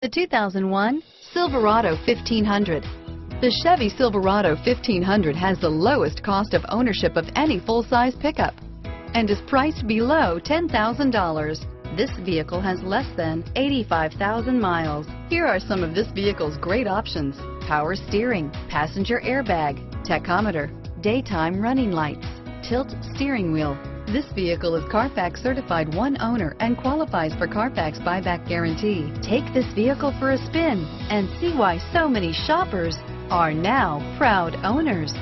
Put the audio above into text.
The 2001 Silverado 1500. The Chevy Silverado 1500 has the lowest cost of ownership of any full-size pickup and is priced below $10,000. This vehicle has less than 85,000 miles. Here are some of this vehicle's great options: power steering, passenger airbag, tachometer, daytime running lights, tilt steering wheel. This vehicle is Carfax certified one owner and qualifies for Carfax buyback guarantee. Take this vehicle for a spin and see why so many shoppers are now proud owners.